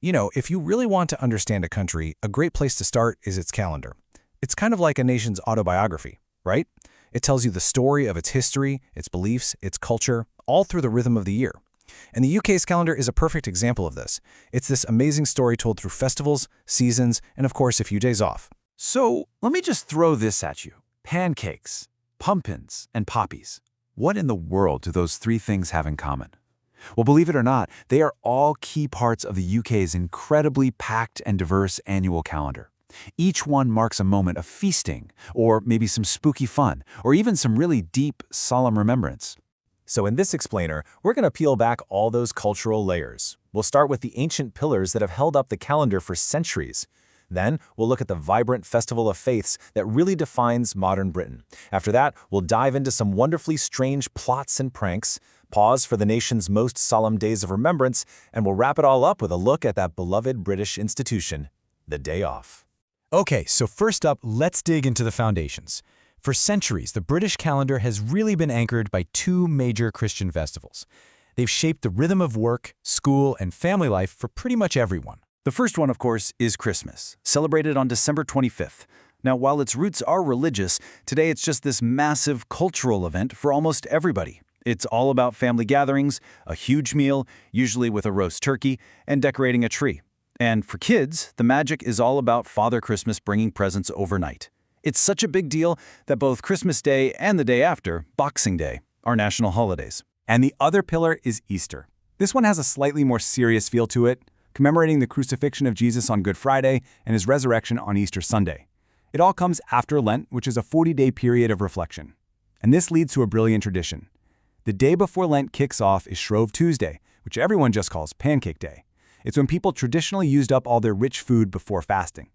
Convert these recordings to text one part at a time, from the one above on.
If you really want to understand a country, a great place to start is its calendar. It's kind of like a nation's autobiography, right? It tells you the story of its history, its beliefs, its culture, all through the rhythm of the year. And the UK's calendar is a perfect example of this. It's this amazing story told through festivals, seasons, and of course, a few days off. So let me just throw this at you. Pancakes, pumpkins, and poppies. What in the world do those three things have in common? Well, believe it or not, they are all key parts of the UK's incredibly packed and diverse annual calendar. Each one marks a moment of feasting, or maybe some spooky fun, or even some really deep, solemn remembrance. So in this explainer, we're going to peel back all those cultural layers. We'll start with the ancient pillars that have held up the calendar for centuries. Then, we'll look at the vibrant festival of faiths that really defines modern Britain. After that, we'll dive into some wonderfully strange plots and pranks, pause for the nation's most solemn days of remembrance, and we'll wrap it all up with a look at that beloved British institution, the day off. Okay, so first up, let's dig into the foundations. For centuries, the British calendar has really been anchored by two major Christian festivals. They've shaped the rhythm of work, school, and family life for pretty much everyone. The first one, of course, is Christmas, celebrated on December 25th. Now, while its roots are religious, today it's just this massive cultural event for almost everybody. It's all about family gatherings, a huge meal, usually with a roast turkey, and decorating a tree. And for kids, the magic is all about Father Christmas bringing presents overnight. It's such a big deal that both Christmas Day and the day after, Boxing Day, are national holidays. And the other pillar is Easter. This one has a slightly more serious feel to it, commemorating the crucifixion of Jesus on Good Friday and his resurrection on Easter Sunday. It all comes after Lent, which is a 40-day period of reflection. And this leads to a brilliant tradition. The day before Lent kicks off is Shrove Tuesday, which everyone just calls Pancake Day. It's when people traditionally used up all their rich food before fasting.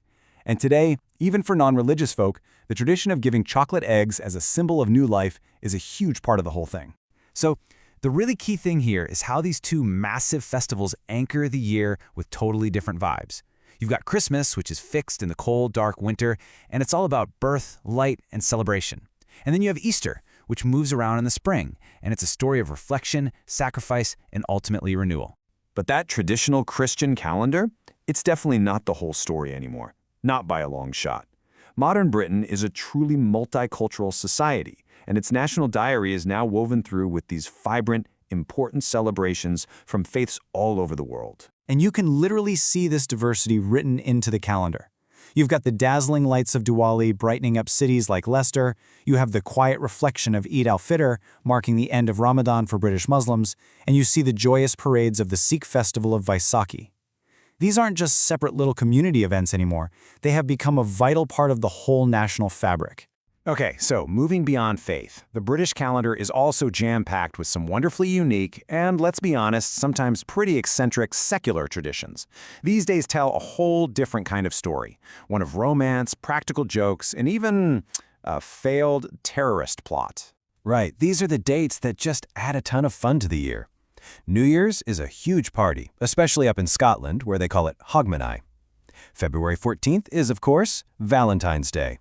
And today, even for non-religious folk, the tradition of giving chocolate eggs as a symbol of new life is a huge part of the whole thing. So, the really key thing here is how these two massive festivals anchor the year with totally different vibes. You've got Christmas, which is fixed in the cold, dark winter, and it's all about birth, light, and celebration. And then you have Easter, which moves around in the spring, and it's a story of reflection, sacrifice, and ultimately renewal. But that traditional Christian calendar, it's definitely not the whole story anymore. Not by a long shot. Modern Britain is a truly multicultural society, and its national diary is now woven through with these vibrant, important celebrations from faiths all over the world. And you can literally see this diversity written into the calendar. You've got the dazzling lights of Diwali brightening up cities like Leicester, you have the quiet reflection of Eid al-Fitr marking the end of Ramadan for British Muslims, and you see the joyous parades of the Sikh festival of Vaisakhi. These aren't just separate little community events anymore, they have become a vital part of the whole national fabric. Okay, so moving beyond faith, the British calendar is also jam-packed with some wonderfully unique and, let's be honest, sometimes pretty eccentric secular traditions. These days tell a whole different kind of story, one of romance, practical jokes, and even a failed terrorist plot. Right, these are the dates that just add a ton of fun to the year. New Year's is a huge party, especially up in Scotland, where they call it Hogmanay. February 14th is, of course, Valentine's Day.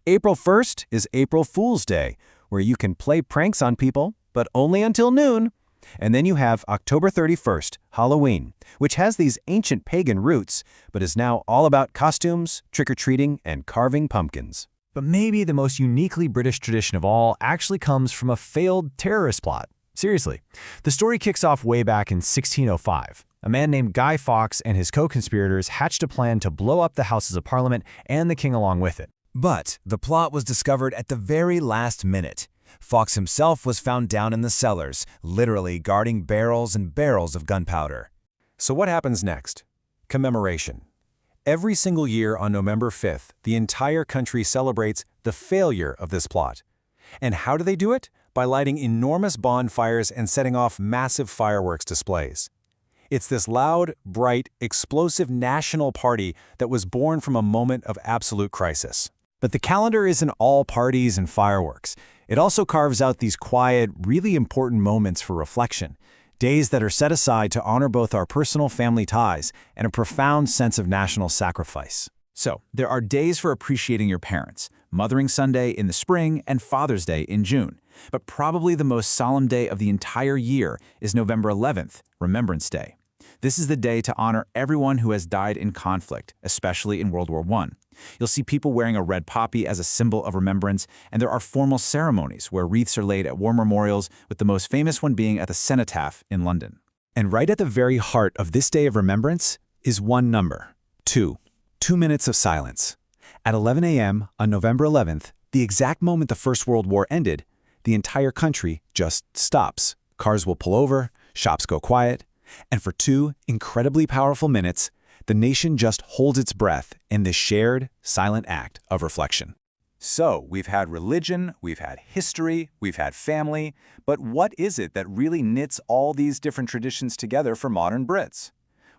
April 1st is April Fool's Day, where you can play pranks on people, but only until noon. And then you have October 31st, Halloween, which has these ancient pagan roots, but is now all about costumes, trick-or-treating, and carving pumpkins. But maybe the most uniquely British tradition of all actually comes from a failed terrorist plot. Seriously, the story kicks off way back in 1605. A man named Guy Fawkes and his co-conspirators hatched a plan to blow up the Houses of Parliament and the king along with it. But the plot was discovered at the very last minute. Fawkes himself was found down in the cellars, literally guarding barrels and barrels of gunpowder. So what happens next? Commemoration. Every single year on November 5th, the entire country celebrates the failure of this plot. And how do they do it? By lighting enormous bonfires and setting off massive fireworks displays. It's this loud, bright, explosive national party that was born from a moment of absolute crisis. But the calendar isn't all parties and fireworks. It also carves out these quiet, really important moments for reflection, days that are set aside to honor both our personal family ties and a profound sense of national sacrifice. So, there are days for appreciating your parents, Mothering Sunday in the spring and Father's Day in June. But probably the most solemn day of the entire year is November 11th, Remembrance Day. This is the day to honor everyone who has died in conflict, especially in World War I. You'll see people wearing a red poppy as a symbol of remembrance, and there are formal ceremonies where wreaths are laid at war memorials, with the most famous one being at the Cenotaph in London. And right at the very heart of this day of remembrance is one number, 2. 2 minutes of silence. At 11 a.m. on November 11th, the exact moment the First World War ended, the entire country just stops. Cars will pull over, shops go quiet, and for 2 incredibly powerful minutes, the nation just holds its breath in this shared, silent act of reflection. So, we've had religion, we've had history, we've had family, but what is it that really knits all these different traditions together for modern Brits?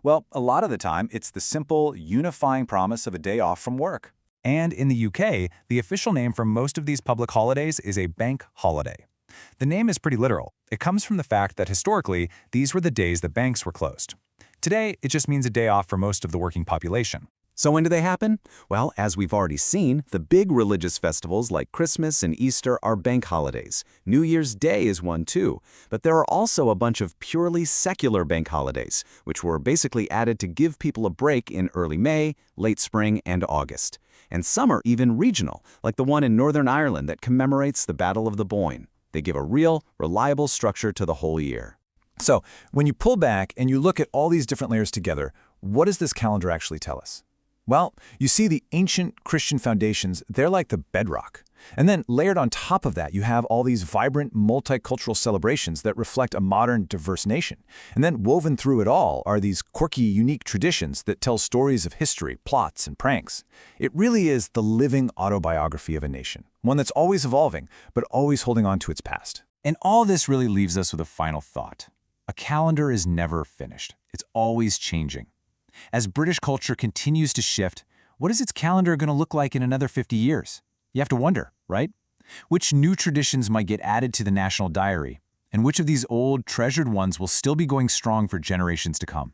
Well, a lot of the time, it's the simple, unifying promise of a day off from work. And in the UK, the official name for most of these public holidays is a bank holiday. The name is pretty literal. It comes from the fact that historically, these were the days that banks were closed. Today, it just means a day off for most of the working population. So when do they happen? Well, as we've already seen, the big religious festivals like Christmas and Easter are bank holidays. New Year's Day is one too. But there are also a bunch of purely secular bank holidays, which were basically added to give people a break in early May, late spring, and August. And some are even regional, like the one in Northern Ireland that commemorates the Battle of the Boyne. They give a real, reliable structure to the whole year. So, when you pull back and you look at all these different layers together, what does this calendar actually tell us? Well, you see the ancient Christian foundations, they're like the bedrock. And then layered on top of that, you have all these vibrant multicultural celebrations that reflect a modern, diverse nation. And then woven through it all are these quirky, unique traditions that tell stories of history, plots, and pranks. It really is the living autobiography of a nation, one that's always evolving, but always holding on to its past. And all this really leaves us with a final thought. A calendar is never finished. It's always changing. As British culture continues to shift, what is its calendar going to look like in another 50 years? You have to wonder, right? Which new traditions might get added to the national diary, and which of these old, treasured ones will still be going strong for generations to come?